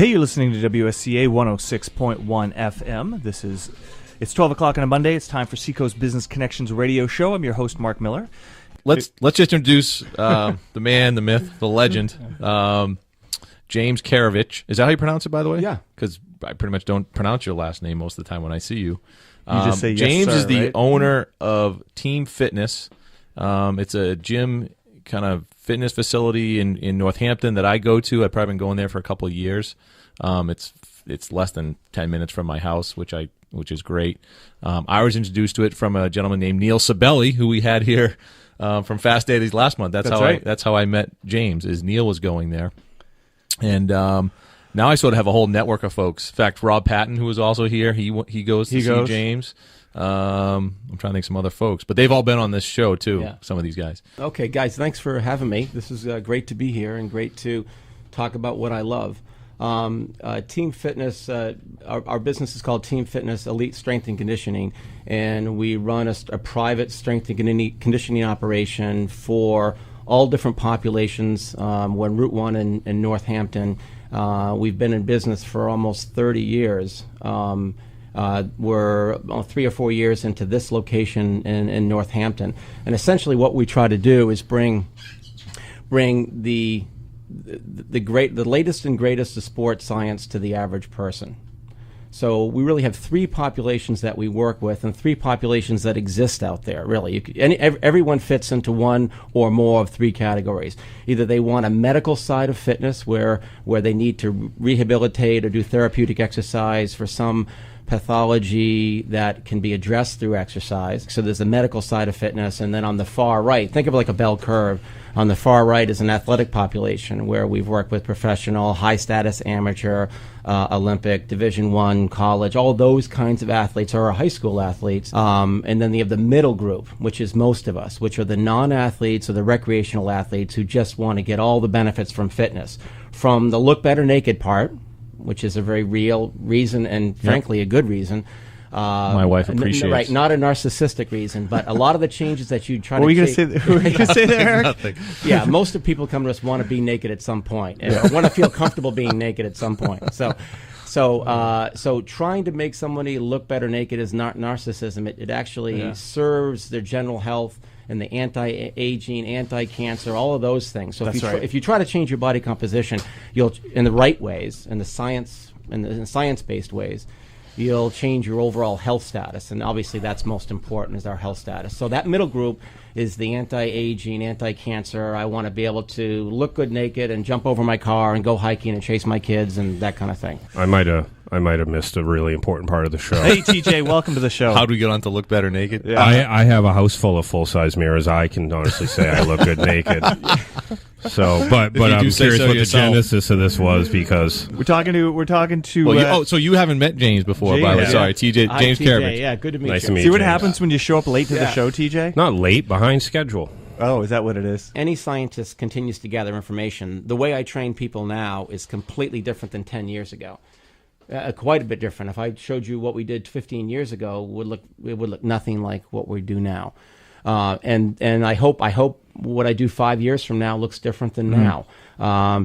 Hey, you're listening to WSCA 106.1 FM. It's 12 o'clock on a Monday. It's time for Seacoast Business Connections radio show. I'm your host, Mark Miller. Let's just introduce the man, the myth, the legend, James Keravich. Is that how you pronounce it, by the way? Yeah. Because I pretty much don't pronounce your last name most of the time when I see you. You just say yes, James sir, is the right? owner of Team Fitness. It's a gym kind of fitness facility in Northampton that I go to. I've probably been going there for a couple of years. It's less than 10 minutes from my house, which is great. I was introduced to it from a gentleman named Neil Sabelli, who we had here from Fast Days last month. That's how I met James. Is Neil was going there, and now I sort of have a whole network of folks. In fact, Rob Patton, who was also here, he goes to see James. I'm trying to think some other folks, but they've all been on this show too. Yeah. Some of these guys. Okay, guys, thanks for having me. This is great to be here and great to talk about what I love. Team Fitness, our business is called Team Fitness Elite Strength and Conditioning, and we run a private strength and conditioning operation for all different populations. We're in Route 1 in Northampton. We've been in business for almost 30 years. We're 3 or 4 years into this location in Northampton, and essentially what we try to do is bring the latest and greatest of sports science to the average person. So we really have 3 populations that we work with and 3 populations that exist out there, really. Everyone fits into one or more of 3 categories. Either they want a medical side of fitness where they need to rehabilitate or do therapeutic exercise for some pathology that can be addressed through exercise. So there's the medical side of fitness, and then on the far right, think of it like a bell curve. On the far right is an athletic population where we've worked with professional, high-status amateur, Olympic, Division I, college, all those kinds of athletes are our high school athletes. And then you have the middle group, which is most of us, which are the non-athletes or the recreational athletes who just want to get all the benefits from fitness. From the look better naked part, which is a very real reason and, frankly, a good reason. My wife appreciates. Right, not a narcissistic reason, but a lot of the changes that you try What to were you going to say there, Eric? Nothing. Yeah, most of people come to us want to be naked at some point, and want to feel comfortable being naked at some point. So trying to make somebody look better naked is not narcissism. It actually serves their general health and the anti-aging, anti-cancer, all of those things. So if you try to change your body composition, you'll in the right ways, in the science-based ways, you'll change your overall health status, and obviously that's most important is our health status. So that middle group is the anti-aging, anti-cancer. I want to be able to look good naked and jump over my car and go hiking and chase my kids and that kind of thing. I might have missed a really important part of the show. Hey, TJ, welcome to the show. How do we get on to look better naked? Yeah. I have a house full of full-size mirrors. I can honestly say I look good naked. So, but I'm curious what the genesis of this was, because We're talking to. Well, so you haven't met James before, by the way. James. Sorry, TJ. Hi, James TJ. Keravich. Yeah, good to meet Nice you. to meet see what James. happens when you show up late to the Yeah. show, TJ? not late, behind schedule. Oh, is that what it is? Any scientist continues to gather information. The way I train people now is completely different than 10 years ago. Quite a bit different. If I showed you what we did 15 years ago, it would look nothing like what we do now. And I hope what I do 5 years from now looks different than now,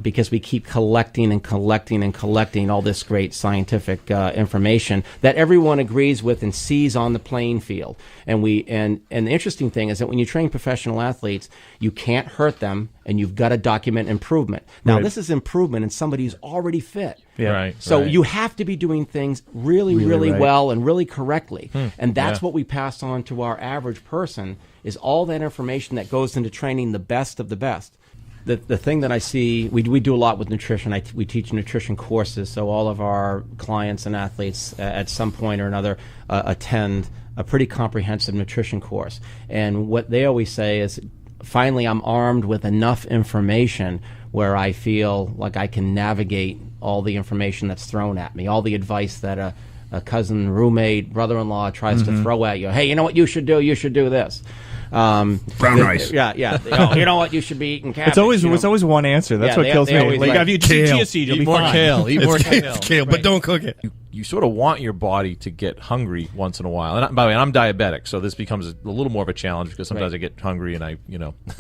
because we keep collecting and collecting and collecting all this great scientific information that everyone agrees with and sees on the playing field. And the interesting thing is that when you train professional athletes, you can't hurt them, and you've got to document improvement. Now, this is improvement in somebody who's already fit. Yeah. Right. So you have to be doing things really right. well and really correctly. And that's what we pass on to our average person, is all that information that goes into training the best of the best. The thing that I see, we do a lot with nutrition. We teach nutrition courses, so all of our clients and athletes at some point or another attend a pretty comprehensive nutrition course. And what they always say is, finally I'm armed with enough information where I feel like I can navigate all the information that's thrown at me, all the advice that a cousin, roommate, brother-in-law tries to throw at you. Hey, you know what you should do? You should do this. Brown rice. Yeah. Oh, you know what? You should be eating cabbage. It's always one answer. That's what kills me. Like, if you eat chia seed, you'll be fine. Eat more kale. Kale, but don't cook it. You sort of want your body to get hungry once in a while. And by the way, I'm diabetic, so this becomes a little more of a challenge because sometimes I get hungry and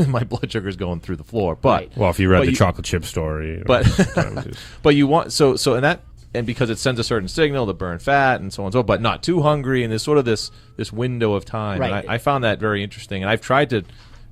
my blood sugar's going through the floor. But well, if you read the chocolate chip story, but you want and because it sends a certain signal to burn fat and so on and so, but not too hungry, and there's sort of this window of time. Right. And I found that very interesting, and I've tried to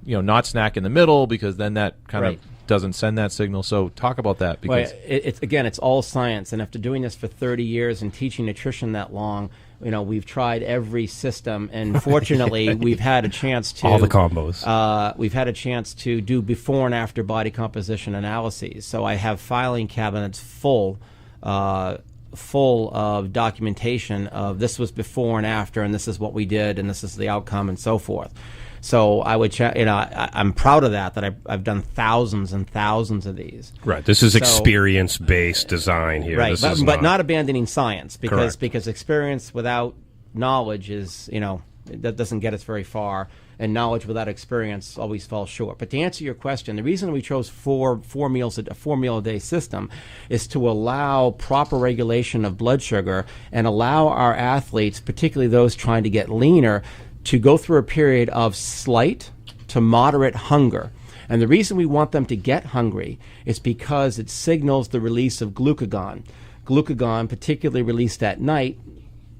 not snack in the middle because then that kind of doesn't send that signal. So talk about that, because it's all science, and after doing this for 30 years and teaching nutrition that long, we've tried every system, and fortunately we've had a chance to all the combos. We've had a chance to do before and after body composition analyses. So I have filing cabinets full of documentation of this was before and after, and this is what we did, and this is the outcome, and so forth. So I would, I'm proud of that I've done thousands and thousands of these. Right. This is experience-based design here. Right, but not abandoning science, because experience without knowledge is, that doesn't get us very far, and knowledge without experience always falls short. But to answer your question, the reason we chose a 4 meal a day system is to allow proper regulation of blood sugar and allow our athletes, particularly those trying to get leaner, to go through a period of slight to moderate hunger. And the reason we want them to get hungry is because it signals the release of glucagon. Glucagon, particularly released at night,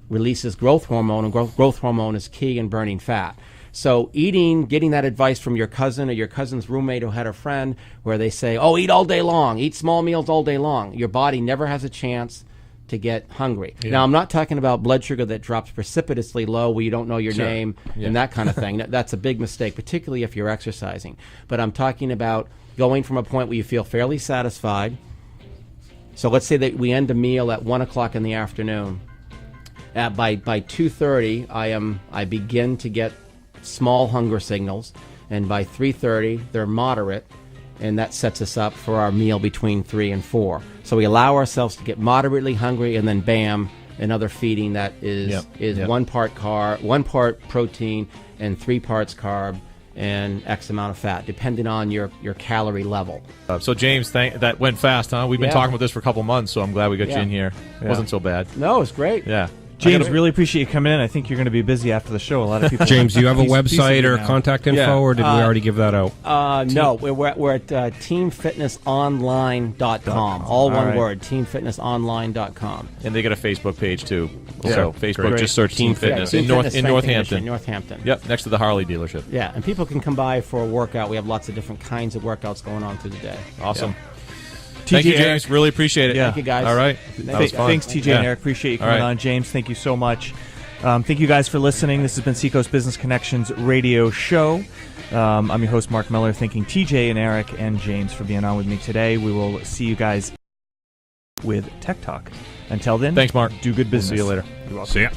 releases growth hormone, and growth hormone is key in burning fat. So getting that advice from your cousin or your cousin's roommate who had a friend where they say, oh, eat all day long, eat small meals all day long. Your body never has a chance to get hungry. Yeah. Now, I'm not talking about blood sugar that drops precipitously low where you don't know your name and that kind of thing. That's a big mistake, particularly if you're exercising. But I'm talking about going from a point where you feel fairly satisfied. So let's say that we end a meal at 1 o'clock in the afternoon. By 2:30, I begin to get small hunger signals, and by 3:30, they're moderate, and that sets us up for our meal between 3 and 4. So we allow ourselves to get moderately hungry, and then bam, another feeding that is 1 part protein, and 3 parts carb, and X amount of fat, depending on your calorie level. So James, that went fast, huh? We've been talking about this for a couple months, so I'm glad we got you in here. It wasn't so bad. No, it's great. Yeah. James, really appreciate you coming in. I think you're going to be busy after the show. A lot of people. James, do you have a website or contact info, or did we already give that out? No, we're at teamfitnessonline.com. All one word, teamfitnessonline.com. And they got a Facebook page too. So Facebook, just search Team Fitness in Northampton. Northampton. Yep, next to the Harley dealership. Yeah, and people can come by for a workout. We have lots of different kinds of workouts going on through the day. Awesome. Yeah. Thank you, James. Really appreciate it. Yeah. Thank you, guys. All right. That was fun. Thanks, TJ and Eric. Appreciate you coming on. James, thank you so much. Thank you guys for listening. This has been Seacoast Business Connections radio show. I'm your host, Mark Miller, thanking TJ and Eric and James for being on with me today. We will see you guys with Tech Talk. Until then, thanks, Mark. Do good business. See you later. You're welcome. See ya.